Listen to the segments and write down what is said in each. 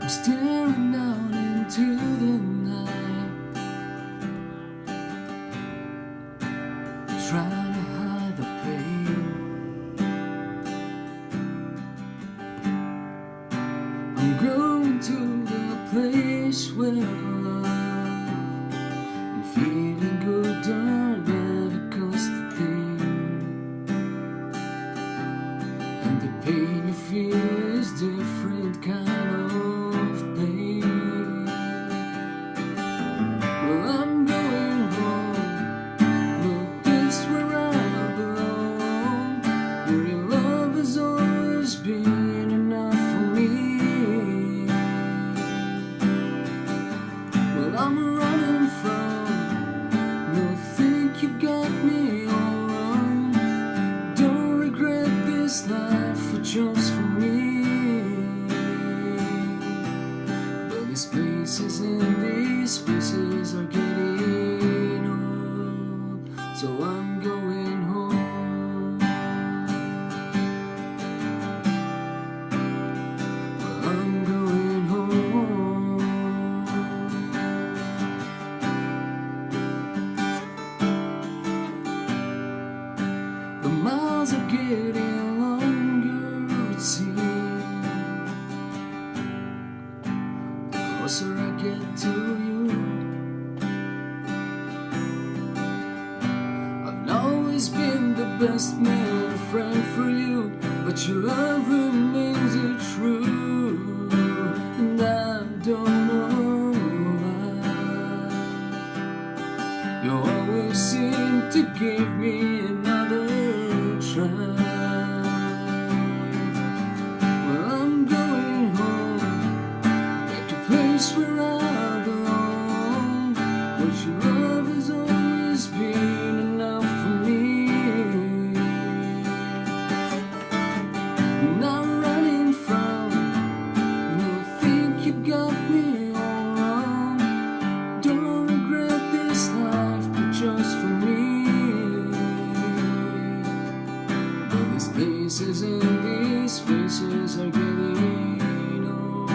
I'm staring down into the night, trying to hide the pain. I'm going to the place where love and feeling good don't ever cost a thing, and the pain you feel is different kind of pain. Well, I'm going home, the place where I belong, where your love has always been enough for me. Well, I'm running from, no, think you got me all wrong. Don't regret this life for just for me. These places and these faces are getting old, so I'm going home. Well, I'm going home. The miles are getting longer, it seems, closer I get to you. I've always been the best man, a friend for you, but your love remains true, and I don't know why. You always seem to give me another try. Where I belong, but your love has always been enough for me. And I'm running from, no, think you got me all wrong. Don't regret this life, but just for me. But these places and these faces are getting old.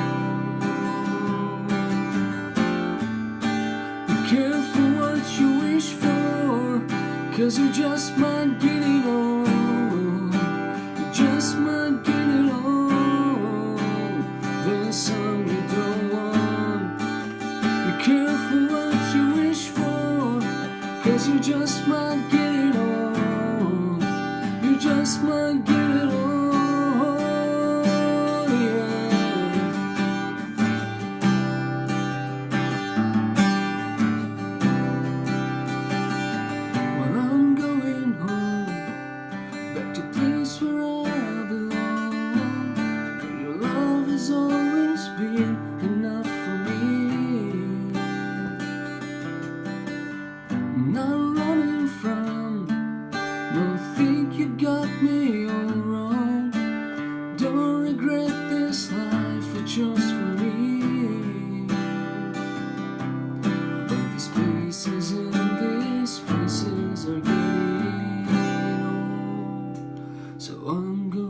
Careful what you wish for, 'cause you just might get it all. You just might get it all. There's some you don't want. Be careful what you wish for, 'cause you just might get it all. You just might get it all. Always been enough for me. Not running from, no, think you got me all wrong. Don't regret this life for just for me. But these places and these faces are getting old, so I'm going.